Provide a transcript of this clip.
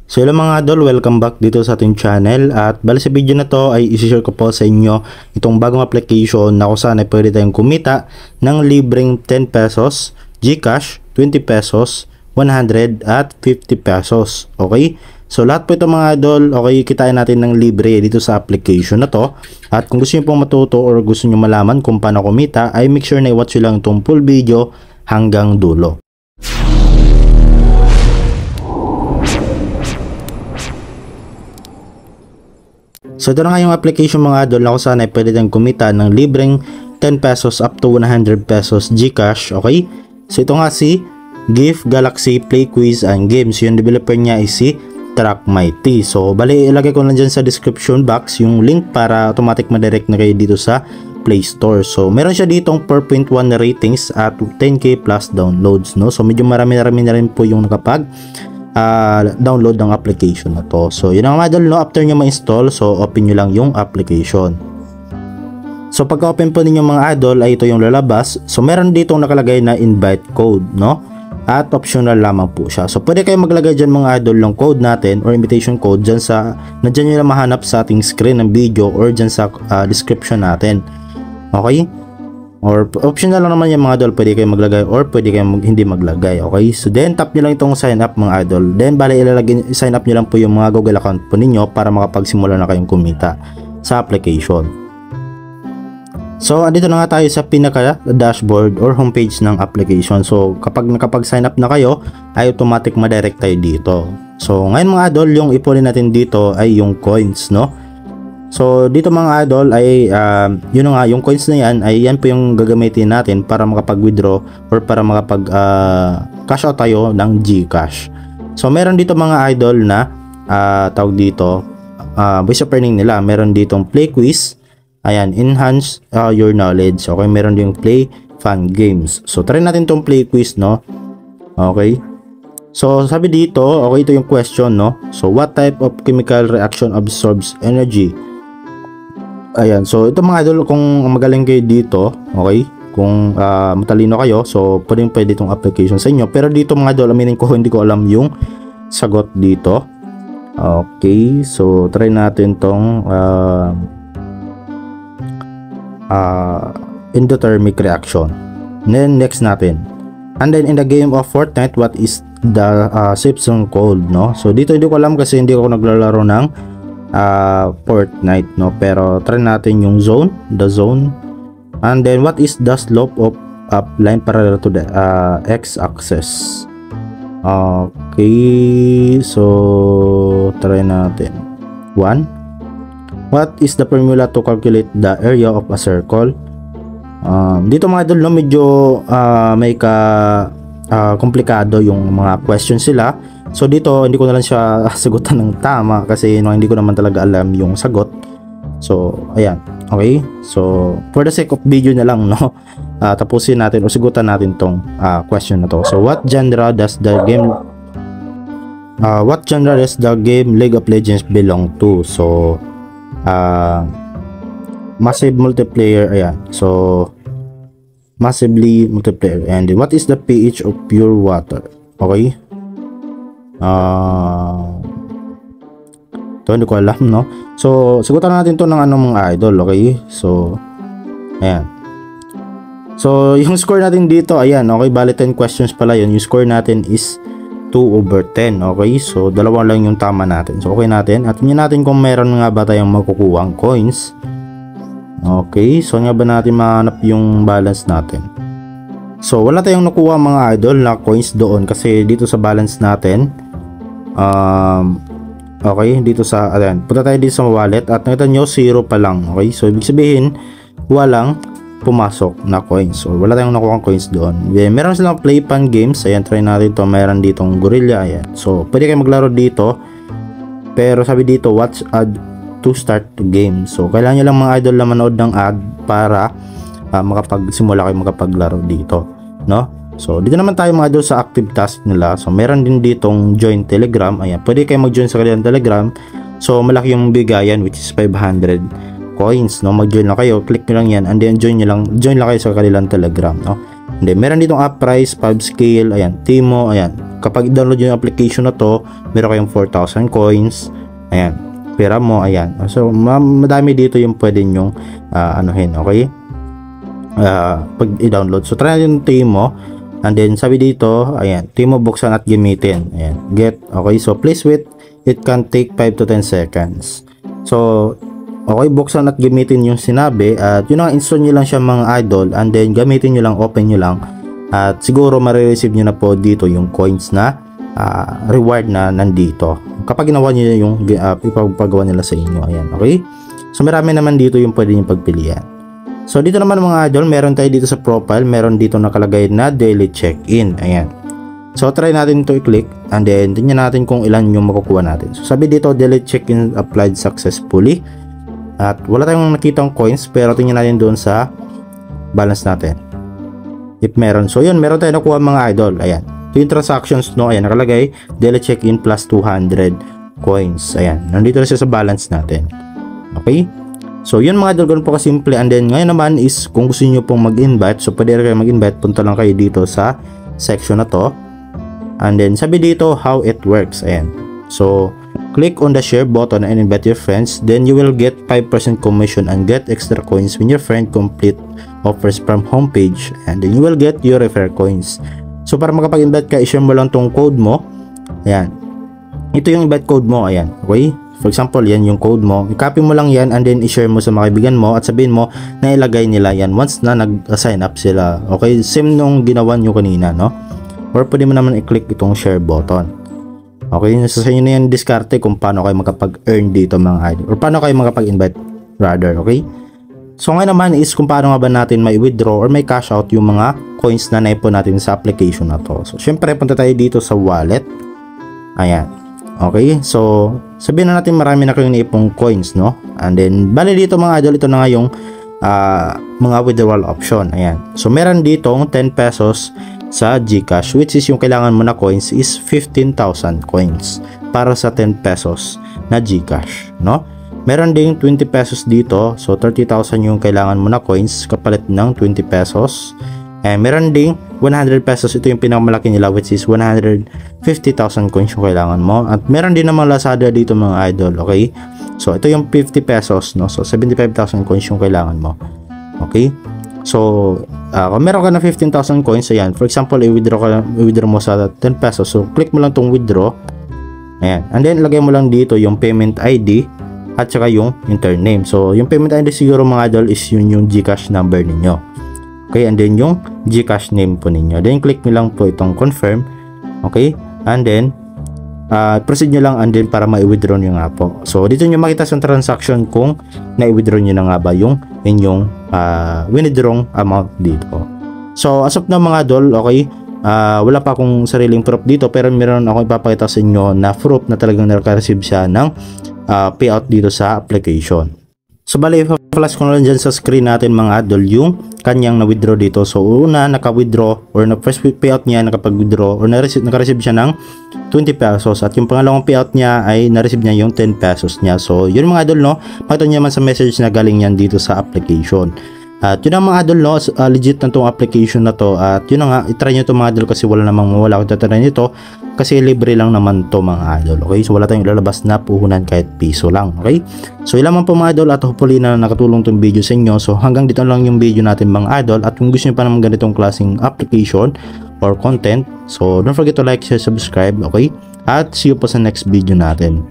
So hello mga idol, welcome back dito sa ating channel at bali sa video na to ay isi-share ko po sa inyo itong bagong application na kung saan ay pwede tayong kumita ng libreng 10 pesos, GCash, 20 pesos, 100 at 50 pesos. Okay? So lahat po ito mga idol, okay, kitain natin ng libre dito sa application na to. At kung gusto niyo pong matuto or gusto niyo malaman kung paano kumita, ay make sure na i-watch nyo lang itong full video hanggang dulo. So ito na nga yung application mga idol na kung saan ay pwede tayong kumita ng libreng 10 pesos up to 100 pesos GCash, okay? So ito nga si Gift Galaxy Play Quiz and Games. Yung developer niya is si TrackMighty. So bali ilagay ko na dyan sa description box yung link para automatic ma-direct na kayo dito sa Play Store. So meron siya ditong 4.1 na ratings at 10k plus downloads, no? So medyo marami na rin po yung nakapag download ng application na to. So yun ang mga idol, no? After nyo ma-install, so open nyo lang yung application. So pagka open po ninyo mga idol ay ito yung lalabas. So meron ditong nakalagay na invite code, no? At optional lamang po siya. So pwede kayo maglagay dyan mga idol ng code natin or invitation code dyan sa nandyan nyo na mahanap sa ating screen ng video or dyan sa description natin. Okay? Or optional lang naman yung mga idol, pwede kayo maglagay or pwede kayo hindi maglagay. Okay? So then tap nyo lang itong sign up mga idol. Then bali ilalagay, sign up nyo lang po yung mga Google account po ninyo para makapagsimula na kayong kumita sa application. So andito na nga tayo sa pinaka dashboard or homepage ng application. So kapag nakapag-sign up na kayo ay automatic ma-direct tayo dito. So ngayon mga idol, yung ipunin natin dito ay yung coins, no? So dito mga idol ay yun nga, yung coins na yan ay yan po yung gagamitin natin para makapag-withdraw or para makapag cash out tayo ng GCash. So meron dito mga idol na tawag dito ways of earning nila. Meron ditong play quiz, ayan, enhance your knowledge. Okay, meron din play fun games. So try natin tong play quiz, no? Okay. So sabi dito, okay, ito yung question, no? So what type of chemical reaction absorbs energy? Ayan, so ito mga idol, kung magaling kayo dito, okay, kung matalino kayo, so pwede itong application sa inyo. Pero dito mga idol, aminin ko, hindi ko alam yung sagot dito. Okay, so try natin tong endothermic reaction. And then next natin. And then in the game of Fortnite, what is the safe zone code, no? So dito hindi ko alam kasi hindi ako naglalaro ng Fortnite, no? Pero try natin yung zone, the zone. And then what is the slope of line parallel to the x-axis? Okay, so try natin 1. What is the formula to calculate the area of a circle? Dito mga idol, no, medyo may komplikado yung mga questions sila. So dito hindi ko na lang siya sagutan ng tama kasi hindi ko naman talaga alam yung sagot. So ayan, okay. So for the sake of video na lang, no, tapusin natin o sagutan natin tong question na to. So what genre does the game League of Legends belong to? So massive multiplayer, ayan. So massively multiplayer. And what is the pH of pure water? Okay. Ito hindi ko alam, no? So sagutan natin to ng mga idol, okay? So ayan. So yung score natin dito, ayan, okay, bali 10 questions pala yun. Yung score natin is 2/10, okay? So dalawa lang yung tama natin. So okay natin. At tingnan natin kung meron nga ba tayong makukuhang coins. Okay, so nga ba natin mahanap yung balance natin? So wala tayong nakuha mga idol na coins doon kasi dito sa balance natin, okay, dito sa, ayan, punta tayo dito sa wallet at nakita nyo 0 pa lang. Okay, so ibig sabihin walang pumasok na coins or wala tayong nakuha coins doon. Yeah, meron silang play fun games, ayan, try natin to. Meron ditong gorilla, ayan, so pwede kayo maglaro dito pero sabi dito watch ad to start the game. So kailangan nyo lang mga idol na manood ng ad para makapagsimula kayo makapaglaro dito, no? So dito naman tayo mga idol sa active task nila. So meron din ditong join Telegram, ayan, pwede kayo mag-join sa kanilang Telegram. So malaki yung bigayan which is 500 coins, no? Mag-join lang kayo, click nyo lang yan and then join lang kayo sa kanilang Telegram, no? And then meron ditong up price, 5 scale, ayan, Timo, ayan, kapag i-download yung application na to, meron kayong 4,000 coins. Ayan, pera mo, ayan. So madami dito yung pwede nyong anuhin, okay? Pag i-download. So try natin yung Timo. And then sabi dito, ayan, Timo buksan at gamitin. Ayan, get, okay? So please wait, it can take 5 to 10 seconds. So okay, buksan at gamitin yung sinabi, at yun ang install nyo lang siya mga idol, and then gamitin nyo lang, open nyo lang, at siguro marireceive nyo na po dito yung coins na reward na nandito kapag ginawa nyo yung ipapagawa nila sa inyo. Ayan, okay? So marami naman dito yung pwede nyo pagpilian. So dito naman mga idol, meron tayo dito sa profile, meron dito nakalagay na daily check-in. Ayan, so try natin ito i-click, and then tingnan natin kung ilan yung makukuha natin. So sabi dito, daily check-in applied successfully, at wala tayong nakitang coins, pero tingnan natin doon sa balance natin if meron. So yun, meron tayong nakuha mga idol. Ayan, ito yung transactions, no? Ayan, nakalagay daily check-in plus 200 coins. Ayan, nandito na siya sa balance natin. Okay, so yun mga idol, ganun po kasimple. And then ngayon naman is kung gusto niyo pong mag-invite, so pwede kayo mag-invite, punta lang kayo dito sa section na to, and then sabi dito how it works. Ayan, so click on the share button and invite your friends, then you will get 5% commission and get extra coins when your friend complete offers from homepage, and then you will get your refer coins. So para makapag-invite ka, i-share mo lang tong code mo. Ayan, ito yung invite code mo. Ayan, okay, for example, yan yung code mo, i-copy mo lang yan, and then i-share mo sa mga kaibigan mo, at sabihin mo na ilagay nila yan once na nag-sign up sila. Okay, same nung ginawa nyo kanina, no? Or pwede mo naman i-click itong share button. Okay, nasa sa inyo na yan diskarte kung paano kayo makapag-earn dito mga idol, or paano kayo makapag-invite rather. Okay, so ngayon naman is kung paano nga ba natin may withdraw or may cash out yung mga coins na naipon natin sa application na to. So syempre punta tayo dito sa wallet. Ayan, okay, so sabihin na natin marami na kayong naipong coins, no? And then bali dito mga idol, ito na nga yung mga withdrawal option. Ayan, so meron dito 10 pesos sa GCash, which is yung kailangan mo na coins is 15,000 coins para sa 10 pesos na GCash, no? Meron ding 20 pesos dito, so 30,000 yung kailangan mo na coins kapalit ng 20 pesos. And meron ding 100 pesos, ito yung pinakamalaki nila, which is 150,000 coins yung kailangan mo. At meron din namang Lazada dito mga idol, okay? So ito yung 50 pesos, no? So 75,000 coins yung kailangan mo. Okay? So kung meron ka na 15,000 coins, ayan, for example, i-withdraw mo sa 10 pesos. So click mo lang tong withdraw. Ayan, and then lagay mo lang dito yung payment ID at saka yung enter name. So yung payment ID siguro mga idol is yung GCash number ninyo. Okay, and then yung GCash name po ninyo. Then click nyo lang po itong confirm. Okay, and then proceed nyo lang, and then para ma-withdraw nyo nga po. So dito nyo makita sa transaction kung na-withdraw nyo na nga ba yung inyong withdraw amount dito. So as of now mga idol, okay, wala pa akong sariling proof dito, pero meron ako ipapakita sa inyo na proof na talagang naka-receive siya ng payout dito sa application. So bali, flash ko na lang dyan sa screen natin mga idol yung kanyang na-withdraw dito. So una, naka-withdraw or na first payout niya, nakapag-withdraw or naka-receive siya ng 20 pesos. At yung pangalawang payout niya ay na-receive niya yung 10 pesos niya. So yun mga idol, no, makita niyo naman sa message na galing yan dito sa application. At yun ang mga idol, no, legit na tong application na to. At yun na nga, itry nyo to mga idol kasi wala namang mawala kung tatry nito, kasi libre lang naman to mga idol. Okay, so wala tayong ilalabas na puhunan kahit piso lang. Okay, so ilan man po mga idol, at hopefully na nakatulong tong video sa inyo. So hanggang dito lang yung video natin mga idol, at kung gusto nyo pa naman ganitong klaseng application or content, so don't forget to like, share, subscribe. Okay, at see you po sa next video natin.